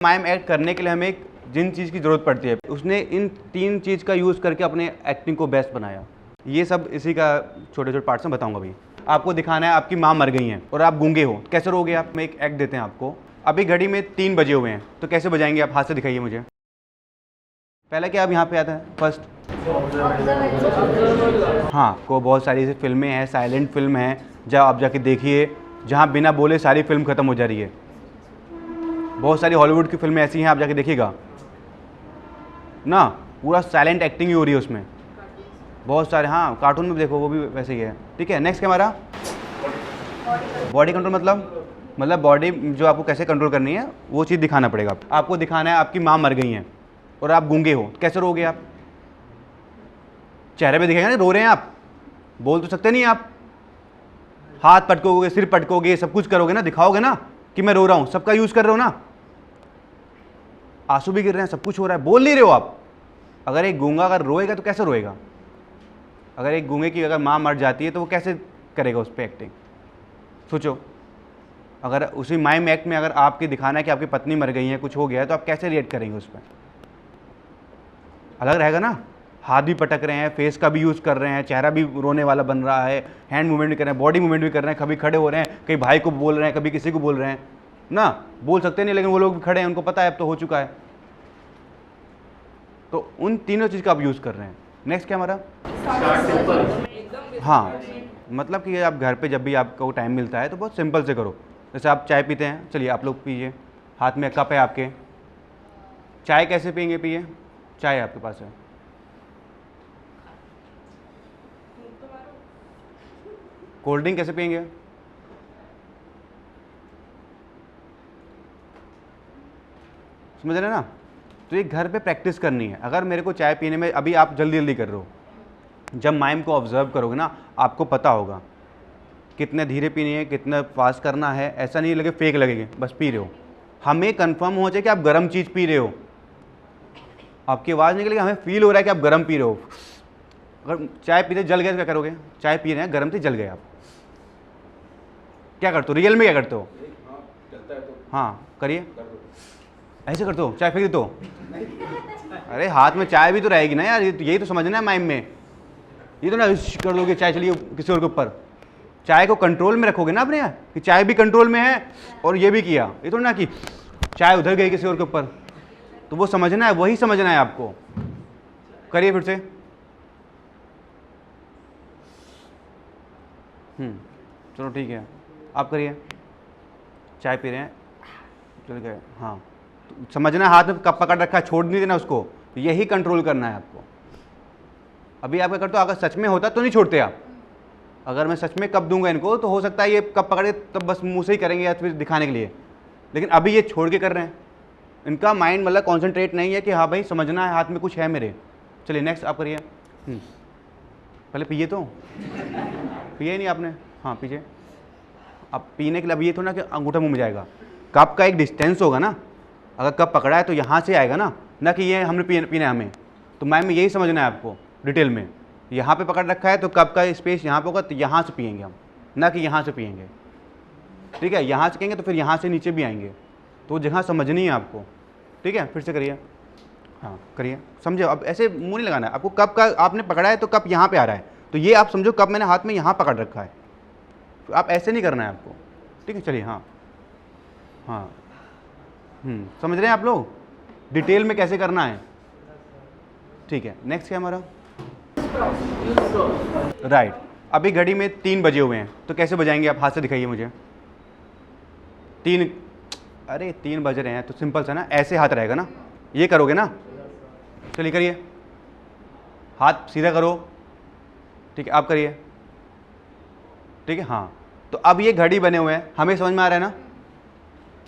Mime act करने के लिए हमें जिन चीज़ की ज़रूरत पड़ती है उसने इन 3 चीज़ का यूज़ करके अपने एक्टिंग को बेस्ट बनाया। ये सब इसी का छोटे छोटे पार्ट्स में बताऊंगा भाई। आपको दिखाना है आपकी माँ मर गई हैं और आप गूंगे हो, कैसे रहोगे आप? में एक एक्ट देते हैं आपको। अभी घड़ी में 3 बजे हुए हैं तो कैसे बजाएंगे आप? हाथ से दिखाइए मुझे। पहले क्या अब यहाँ पे आता है फर्स्ट? हाँ, को बहुत सारी ऐसी फिल्में हैं, साइलेंट फिल्म हैं, जब आप जाके देखिए जहाँ बिना बोले सारी फिल्म ख़त्म हो जा रही है। बहुत सारी हॉलीवुड की फिल्में ऐसी हैं, आप जाके देखिएगा ना, पूरा साइलेंट एक्टिंग ही हो रही है उसमें। बहुत सारे, हाँ कार्टून में देखो वो भी वैसे ही है। ठीक है, नेक्स्ट क्या हमारा? Body control. मतलब बॉडी जो आपको कैसे कंट्रोल करनी है वो चीज़ दिखाना पड़ेगा। आपको दिखाना है आपकी माँ मर गई हैं और आप गूंगे हो, कैसे रहोगे आप? चेहरे पे दिखेगा ना रो रहे हैं आप, बोल तो सकते नहीं आप। हाथ पटकोगे, सिर पटकोगे, सब कुछ करोगे ना, दिखाओगे ना कि मैं रो रहा हूँ। सबका यूज़ कर रहे हो ना, आंसू भी गिर रहे हैं, सब कुछ हो रहा है, बोल नहीं रहे हो आप। अगर एक गूंगा अगर रोएगा तो कैसे रोएगा? अगर एक गूंगे की अगर माँ मर जाती है तो वो कैसे करेगा उस पर एक्टिंग? सोचो, अगर उसी माइम एक्ट में अगर आपके दिखाना है कि आपकी पत्नी मर गई है, कुछ हो गया है, तो आप कैसे रिएक्ट करेंगे उस पर? अलग रहेगा ना। हाथ भी पटक रहे हैं, फेस का भी यूज़ कर रहे हैं, चेहरा भी रोने वाला बन रहा है, हैंड मूवमेंट भी कर रहे हैं, बॉडी मूवमेंट भी कर रहे हैं, कभी खड़े हो रहे हैं, कहीं भाई को बोल रहे हैं, कभी किसी को बोल रहे हैं ना। बोल सकते नहीं लेकिन वो लोग खड़े हैं, उनको पता है अब तो हो चुका है। तो उन तीनों चीज़ का आप यूज़ कर रहे हैं। नेक्स्ट क्या हमारा? हाँ, मतलब कि आप घर पे जब भी आपको टाइम मिलता है तो बहुत सिंपल से करो। जैसे आप चाय पीते हैं, चलिए आप लोग पीजिए, हाथ में कप है आपके। चाय कैसे पियेंगे? पिए, चाय आपके पास है, कोल्ड ड्रिंक कैसे पियेंगे? समझ रहे हैं ना? तो ये घर पे प्रैक्टिस करनी है। अगर मेरे को चाय पीने में अभी आप जल्दी जल्दी कर रहे हो, जब माइम को ऑब्जर्व करोगे ना आपको पता होगा कितने धीरे पीनी है, कितना फास्ट करना है। ऐसा नहीं लगे फेक लगेगा, बस पी रहे हो। हमें कंफर्म हो जाए कि आप गर्म चीज़ पी रहे हो, आपकी आवाज़ निकलेगी, हमें फील हो रहा है कि आप गर्म पी रहे हो। अगर चाय पीते जल गए तो क्या करोगे? चाय पी रहे हैं गर्म से जल गए, आप क्या करते हो? रियल में क्या करते हो? हाँ करिए, ऐसे करते हो, चाय फेंक देते हो? अरे हाथ में चाय भी तो रहेगी ना यार, यही तो समझना है माइम में। ये तो ना कर दोगे चाय चलिए किसी और के ऊपर। चाय को कंट्रोल में रखोगे ना अपने यहाँ, कि चाय भी कंट्रोल में है और ये भी किया। ये तो ना कि चाय उधर गई किसी और के ऊपर, तो वो समझना है, वही समझना है आपको। करिए फिर से। चलो ठीक है, आप करिए। चाय पी रहे हैं, चल गए, हाँ तो समझना है हाथ में कप पकड़ रखा है, छोड़ नहीं देना उसको, यही कंट्रोल करना है आपको। अभी आप क्या करते हो? अगर सच में होता तो नहीं छोड़ते आप। अगर मैं सच में कप दूंगा इनको तो हो सकता है ये कप पकड़े तब बस मुंह से ही करेंगे या फिर दिखाने के लिए, लेकिन अभी ये छोड़ के कर रहे हैं। इनका माइंड मतलब कॉन्सेंट्रेट नहीं है कि हाँ भाई समझना है हाथ में कुछ है मेरे। चलिए नेक्स्ट आप करिए। पहले पिए तो पिए नहीं आपने, हाँ पीजिए। अब पीने के लिए अब ये थोड़ा ना कि अंगूठा मुंह में जाएगा, कप का एक डिस्टेंस होगा ना। अगर कप पकड़ा है तो यहाँ से आएगा ना कि ये हमने पीना है हमें। तो मैम में यही समझना है आपको डिटेल में। यहाँ पे पकड़ रखा है तो कप का स्पेस यहाँ पे होगा, तो यहाँ से पियेंगे हम, ना कि यहाँ से पियेंगे। ठीक है, यहाँ से पियेंगे तो फिर यहाँ से नीचे भी आएंगे, तो जगह समझनी है आपको। ठीक है, फिर से करिए, हाँ करिए, समझो। अब ऐसे मुँह नहीं लगाना है आपको। कप का आपने पकड़ा है तो कप यहाँ पे आ रहा है, तो ये आप समझो कप मैंने हाथ में यहाँ पकड़ रखा है, तो आप ऐसे नहीं करना है आपको। ठीक है, चलिए हाँ हाँ समझ रहे हैं आप लोग डिटेल में कैसे करना है? ठीक है, नेक्स्ट क्या हमारा? राइट, अभी घड़ी में 3 बजे हुए हैं तो कैसे बजाएंगे आप? हाथ से दिखाइए मुझे। 3, अरे 3 बज रहे हैं तो सिंपल सा ना, ऐसे हाथ रहेगा ना, ये करोगे ना। चलिए करिए, हाथ सीधा करो। ठीक है, आप करिए। ठीक है, हाँ तो अब ये घड़ी बने हुए हैं, हमें समझ में आ रहा है ना।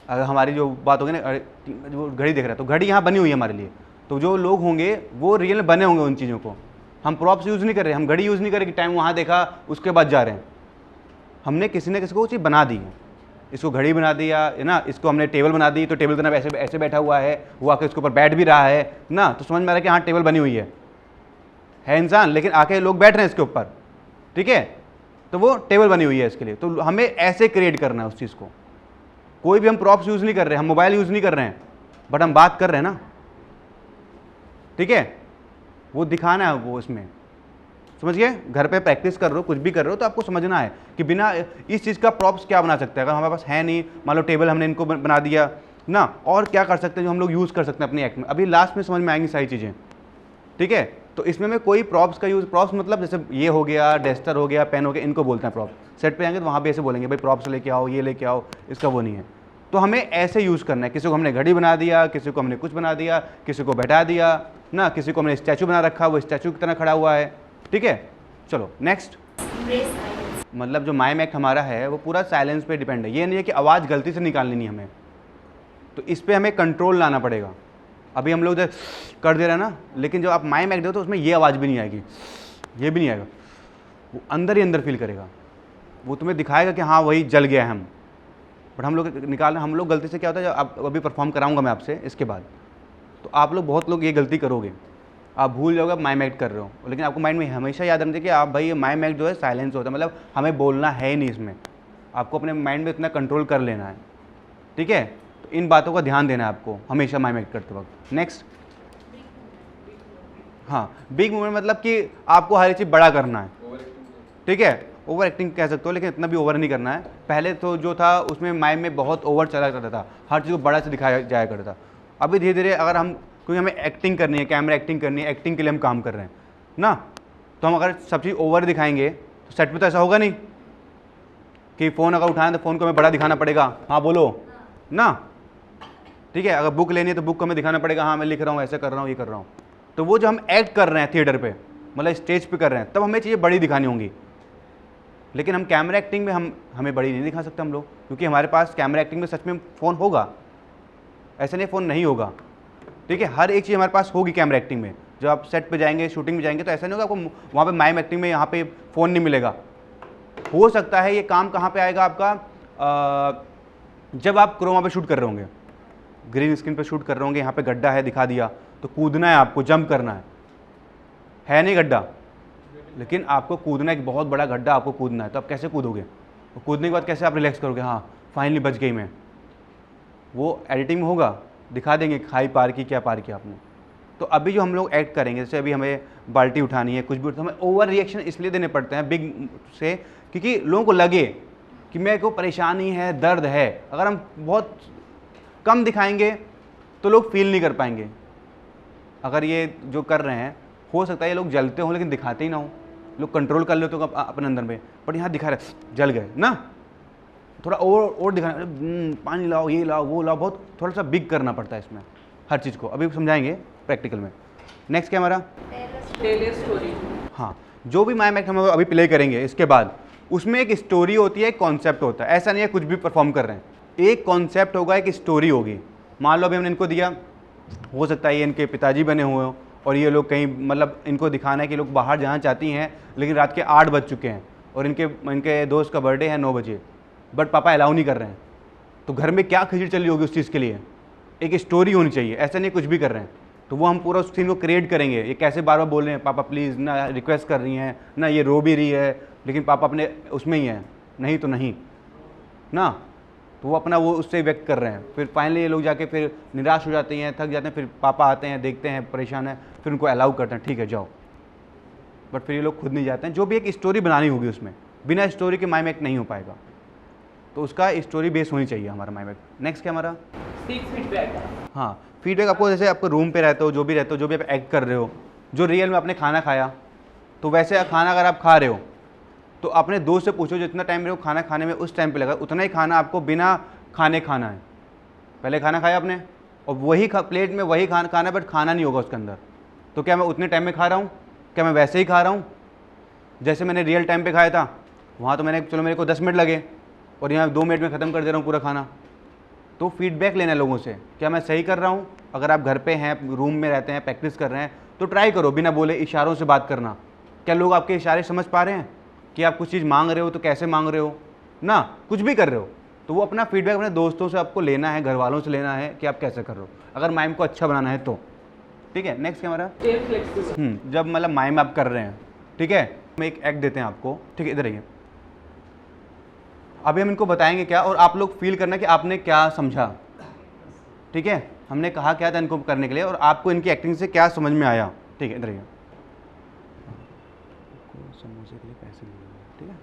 अगर हमारी जो बात होगी ना, वो घड़ी देख रहा है तो घड़ी यहाँ बनी हुई है हमारे लिए, तो जो लोग होंगे वो रियल में बने होंगे उन चीज़ों को। हम प्रॉप्स यूज़ नहीं कर रहे, हम घड़ी यूज़ नहीं कर रहे कि टाइम वहाँ देखा उसके बाद जा रहे हैं। हमने किसी न किसी को वो चीज़ बना दी है, इसको घड़ी बना दिया है ना, इसको हमने टेबल बना दी, तो टेबल के नाम ऐसे ऐसे बैठा हुआ है, वो आके उसके ऊपर बैठ भी रहा है ना, तो समझ में आ रहा है कि हाँ टेबल बनी हुई है इंसान, लेकिन आके लोग बैठ रहे हैं इसके ऊपर। ठीक है, तो वो टेबल बनी हुई है इसके लिए। तो हमें ऐसे क्रिएट करना है उस चीज़ को। कोई भी हम प्रॉप्स यूज़ नहीं कर रहे हैं, हम मोबाइल यूज़ नहीं कर रहे हैं, बट हम बात कर रहे हैं ना, ठीक है, वो दिखाना है वो उसमें, समझ गए। घर पे प्रैक्टिस कर रहे हो, कुछ भी कर रहे हो, तो आपको समझना है कि बिना इस चीज़ का प्रॉप्स क्या बना सकते हैं। अगर हमारे पास है नहीं, मान लो टेबल हमने इनको बना दिया ना, और क्या कर सकते हैं जो हम लोग यूज़ कर सकते हैं अपनी एक्ट में, अभी लास्ट में समझ में आएंगी सारी चीज़ें, ठीक है। तो इसमें मैं कोई प्रॉप्स का यूज़, प्रॉप्स मतलब जैसे ये हो गया, डेस्टर हो गया, पेन हो गया, इनको बोलते हैं प्रॉप्स। सेट पे आएंगे तो वहाँ भी ऐसे बोलेंगे भाई प्रॉप्स लेके आओ, ये लेके आओ, इसका वो नहीं है। तो हमें ऐसे यूज़ करना है, किसी को हमने घड़ी बना दिया, किसी को हमने कुछ बना दिया, किसी को बैठा दिया ना, किसी को हमने स्टैचू बना रखा, वो स्टैचू की तरह खड़ा हुआ है, ठीक है। चलो नेक्स्ट, मतलब जो माइम एक्ट हमारा है वो पूरा साइलेंस पे डिपेंड है। ये नहीं है कि आवाज़ गलती से निकालनी नहीं हमें, तो इस पर हमें कंट्रोल लाना पड़ेगा। अभी हम लोग जो कर दे रहे हैं ना, लेकिन जब आप माइम एक्ट दो तो उसमें ये आवाज़ भी नहीं आएगी, ये भी नहीं आएगा, वो अंदर ही अंदर फील करेगा, वो तुम्हें दिखाएगा कि हाँ वही जल गया है हम। बट हम लोग निकालना, हम लोग गलती से क्या होता है, जब आप अभी परफॉर्म कराऊंगा मैं आपसे इसके बाद, तो आप लोग बहुत लोग ये गलती करोगे, आप भूल जाओगे आप माइम एक्ट कर रहे हो, लेकिन आपको माइंड में हमेशा याद रखना चाहिए कि आप भाई ये माइम एक्ट जो है साइलेंस होता है, मतलब हमें बोलना है ही नहीं इसमें, आपको अपने माइंड में इतना कंट्रोल कर लेना है, ठीक है। तो इन बातों का ध्यान देना है आपको हमेशा माइम एक्ट करते वक्त। नेक्स्ट, हाँ, बिग मूवमेंट मतलब कि आपको हर चीज़ बड़ा करना है, ठीक है, ओवर एक्टिंग कह सकते हो, लेकिन इतना भी ओवर नहीं करना है। पहले तो जो था उसमें माइम में बहुत ओवर चला करता था, हर चीज़ को बड़ा से दिखाया जाया करता था। अभी धीरे धीरे अगर हम, क्योंकि हमें एक्टिंग करनी है, कैमरा एक्टिंग करनी है, एक्टिंग के लिए हम काम कर रहे हैं ना, तो हम अगर सब चीज़ ओवर दिखाएंगे तो सेट पे तो ऐसा होगा नहीं कि फ़ोन अगर उठाएं तो फ़ोन को हमें बड़ा दिखाना पड़ेगा, हाँ बोलो ना, ठीक है। अगर बुक लेनी है तो बुक को हमें दिखाना पड़ेगा, हाँ मैं लिख रहा हूँ, ऐसे कर रहा हूँ, ये कर रहा हूँ। तो वो जो हम एक्ट कर रहे हैं थिएटर पे, मतलब स्टेज पे कर रहे हैं, तब हमें चीज़ें बड़ी दिखानी होंगी। लेकिन हम कैमरा एक्टिंग में हमें बड़ी नहीं दिखा सकते हम लोग, क्योंकि हमारे पास कैमरा एक्टिंग में सच में फ़ोन होगा, ऐसा नहीं फ़ोन नहीं होगा, ठीक है। हर एक चीज़ हमारे पास होगी कैमरा एक्टिंग में। जब आप सेट पे जाएंगे, शूटिंग में जाएंगे, तो ऐसा नहीं होगा आपको वहाँ पे माइम एक्टिंग में यहाँ पे फ़ोन नहीं मिलेगा। हो सकता है ये काम कहाँ पे आएगा आपका, जब आप क्रोमा पे शूट कर रहे होंगे, ग्रीन स्क्रीन पे शूट कर रहे होंगे, यहाँ पे गड्ढा है दिखा दिया, तो कूदना है आपको, जंप करना है नहीं गड्ढा, लेकिन आपको कूदना, एक बहुत बड़ा गड्ढा आपको कूदना है, तो आप कैसे कूदोगे, तो कूदने के बाद कैसे आप रिलैक्स करोगे, हाँ फाइनली बच गई मैं, वो एडिटिंग में होगा, दिखा देंगे खाई पार की, क्या पार किया आपने। तो अभी जो हम लोग एक्ट करेंगे, जैसे अभी हमें बाल्टी उठानी है, कुछ भी, हमें ओवर रिएक्शन इसलिए देने पड़ते हैं बिग से, क्योंकि लोगों को लगे कि मेरे को परेशानी है, दर्द है। अगर हम बहुत कम दिखाएंगे तो लोग फील नहीं कर पाएंगे। अगर ये जो कर रहे हैं, हो सकता है ये लोग जलते हों लेकिन दिखाते ही ना हो, लोग कंट्रोल कर लेते हो अपने अंदर में, बट यहाँ दिखा रहे जल गए ना, थोड़ा और दिखाना, पानी लाओ, ये लाओ, वो लाओ, बहुत थोड़ा सा बिग करना पड़ता है इसमें हर चीज़ को। अभी समझाएंगे प्रैक्टिकल में। नेक्स्ट क्या हमारा, स्टोरी। हाँ, जो भी माइम एक्ट हम अभी प्ले करेंगे इसके बाद, उसमें एक स्टोरी होती है, एक कॉन्सेप्ट होता है। ऐसा नहीं है कुछ भी परफॉर्म कर रहे हैं, एक कॉन्सेप्ट होगा, एक स्टोरी होगी। मान लो अभी हमने इनको दिया, हो सकता है ये इनके पिताजी बने हुए हो और ये लोग कहीं, मतलब इनको दिखाना है कि लोग बाहर जाना चाहती हैं, लेकिन रात के 8 बज चुके हैं और इनके दोस्त का बर्थडे है 9 बजे, बट पापा अलाउ नहीं कर रहे हैं। तो घर में क्या खिचड़ी चल रही होगी उस चीज़ के लिए, एक स्टोरी होनी चाहिए। ऐसा नहीं कुछ भी कर रहे हैं, तो वो हम पूरा उस सीन को क्रिएट करेंगे। ये कैसे बार बार बोल रहे हैं पापा प्लीज़ ना, रिक्वेस्ट कर रही हैं ना, ये रो भी रही है, लेकिन पापा अपने उसमें ही हैं, नहीं तो नहीं ना, तो वो अपना वो उससे व्यक्त कर रहे हैं। फिर फाइनली ये लोग जाके फिर निराश हो जाते हैं, थक जाते हैं, फिर पापा आते हैं, देखते हैं परेशान है, फिर उनको अलाउ करते हैं, ठीक है जाओ, बट फिर ये लोग खुद नहीं जाते हैं। जो भी एक स्टोरी बनानी होगी उसमें, बिना स्टोरी के माइम एक्ट नहीं हो पाएगा, तो उसका स्टोरी बेस होनी चाहिए हमारा माइम एक्ट। नेक्स्ट क्या हमारा, फीडबैक। हाँ, फीडबैक आपको, जैसे आपको रूम पे रहते हो, जो भी रहते हो, जो भी आप एक्ट कर रहे हो, जो रियल में आपने खाना खाया, तो वैसे खाना अगर आप खा रहे हो तो अपने दोस्त से पूछो जितना टाइम मेरे को खाना खाने में उस टाइम पे लगा, उतना ही खाना आपको बिना खाने खाना है। पहले खाना खाया आपने और वही प्लेट में वही खाना, बट खाना नहीं होगा उसके अंदर, तो क्या मैं उतने टाइम में खा रहा हूँ, क्या मैं वैसे ही खा रहा हूँ जैसे मैंने रियल टाइम पे खाया था? वहाँ तो मैंने, चलो मेरे को 10 मिनट लगे और यहाँ 2 मिनट में ख़त्म कर दे रहा हूँ पूरा खाना। तो फीडबैक लेना है लोगों से, क्या मैं सही कर रहा हूँ? अगर आप घर पे हैं, रूम में रहते हैं, प्रैक्टिस कर रहे हैं, तो ट्राई करो बिना बोले इशारों से बात करना। क्या लोग आपके इशारे समझ पा रहे हैं कि आप कुछ चीज़ मांग रहे हो तो कैसे मांग रहे हो ना, कुछ भी कर रहे हो, तो वो अपना फीडबैक अपने दोस्तों से आपको लेना है, घर वालों से लेना है कि आप कैसे कर रहे हो, अगर माइम को अच्छा बनाना है तो। ठीक है, नेक्स्ट क्या हमारा, जब मतलब माइम आप कर रहे हैं, ठीक है, हम एक एक्ट देते हैं आपको, ठीक है, इधर आइए। अभी हम इनको बताएंगे क्या, और आप लोग फील करना कि आपने क्या समझा, ठीक है। हमने कहा क्या था इनको करने के लिए और आपको इनकी एक्टिंग से क्या समझ में आया। ठीक है, इधर आइए। आपको समोसे के लिए पैसे मिलेंगे, ठीक है।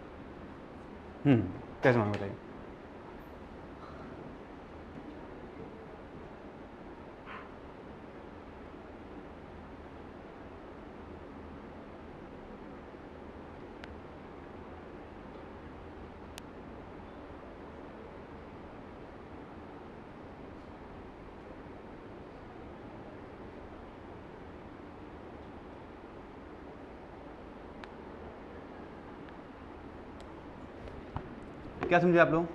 कैसे मांगे बताइए। क्या समझे आप लोग?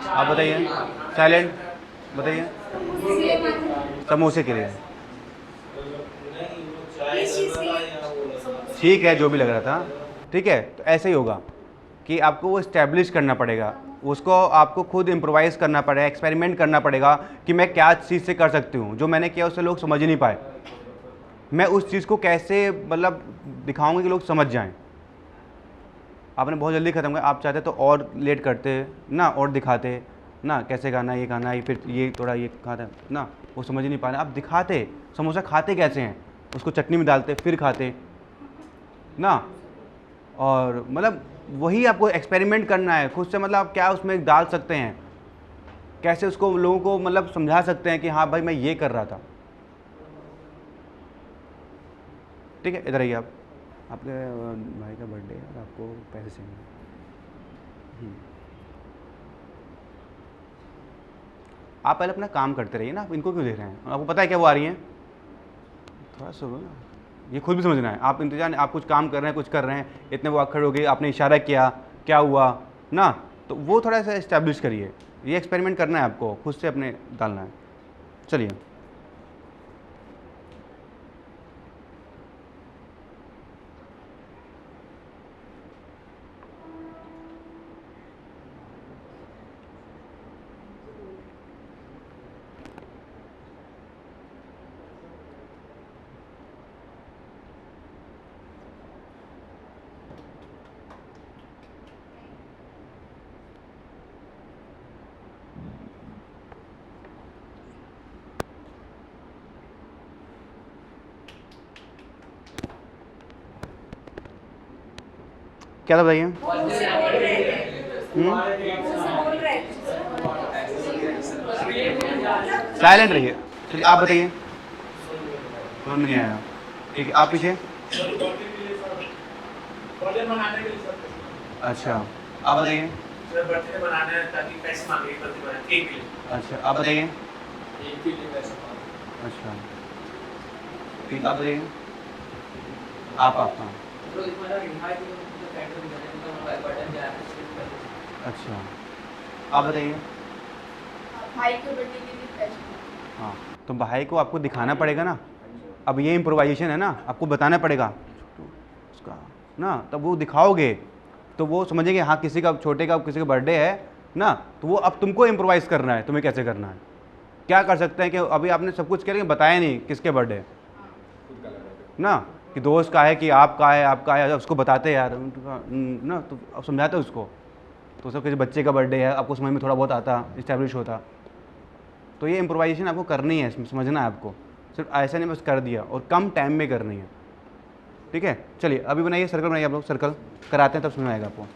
आप बताइए, साइलेंट बताइए। समोसे के लिए, ठीक है, जो भी लग रहा था, ठीक है। तो ऐसे ही होगा कि आपको वो इस्टेब्लिश करना पड़ेगा, उसको आपको खुद इम्प्रोवाइज़ करना पड़ेगा, एक्सपेरिमेंट करना पड़ेगा कि मैं क्या चीज़ से कर सकती हूँ। जो मैंने किया उससे लोग समझ ही नहीं पाए, मैं उस चीज़ को कैसे मतलब दिखाऊंगा कि लोग समझ जाएं। आपने बहुत जल्दी ख़त्म किया, आप चाहते तो और लेट करते ना, और दिखाते ना कैसे खाना, ये खाना, ये फिर ये थोड़ा ये खाता ना, वो समझ ही नहीं पा रहे। आप दिखाते समोसा खाते कैसे हैं, उसको चटनी में डालते फिर खाते ना। और मतलब वही आपको एक्सपेरिमेंट करना है खुद से, मतलब आप क्या उसमें डाल सकते हैं, कैसे उसको लोगों को मतलब समझा सकते हैं कि हाँ भाई मैं ये कर रहा था। ठीक है, इधर आइए आप। आपके भाई का बर्थडे है और आपको पैसे चाहिए। आप पहले अपना काम करते रहिए ना, आप इनको क्यों देख रहे हैं? आपको पता है क्या वो आ रही हैं? थोड़ा सुनो ना, ये खुद भी समझना है। आप इंतजार, आप कुछ काम कर रहे हैं, कुछ कर रहे हैं, इतने वो अखड़ हो गए, आपने इशारा किया, क्या हुआ ना, तो वो थोड़ा सा इस्टेब्लिश करिए। ये एक्सपेरिमेंट करना है आपको, खुद से अपने डालना है। चलिए, क्या था बताइए? साइलेंट रहिए। चलिए आप बताइए। समझ नहीं आया, ठीक है, आप पीछे। अच्छा, आप बताइए। अच्छा, आप बताइए। अच्छा, ठीक, आप बताइए। आप हाँ। अच्छा, आप बताइए। भाई के बर्थडे के लिए पैसे। हाँ, तो भाई को आपको दिखाना पड़ेगा ना। अब ये इम्प्रोवाइजेशन है ना, आपको बताना पड़ेगा उसका ना, तब वो दिखाओगे तो वो समझेंगे हाँ किसी का छोटे का किसी का बर्थडे है ना, तो वो अब तुमको इम्प्रोवाइज़ करना है, तुम्हें कैसे करना है, क्या कर सकते हैं कि अभी आपने सब कुछ कह रहे बताया नहीं किसके बर्थडे है ना, कि दोस्त का है कि आपका है, आपका है, उसको बताते यार ना, तो अब समझाते उसको, तो सब किसी बच्चे का बर्थडे है, आपको समझ में थोड़ा बहुत आता, इस्टेब्लिश होता। तो ये इम्प्रोवाइजेशन आपको करनी है, इसमें समझना है आपको, सिर्फ ऐसा नहीं बस कर दिया, और कम टाइम में करनी है। ठीक है, चलिए अभी बनाइए सर्कल, बनाइए आप लोग सर्कल, कराते हैं तब समझ में आएगा आपको।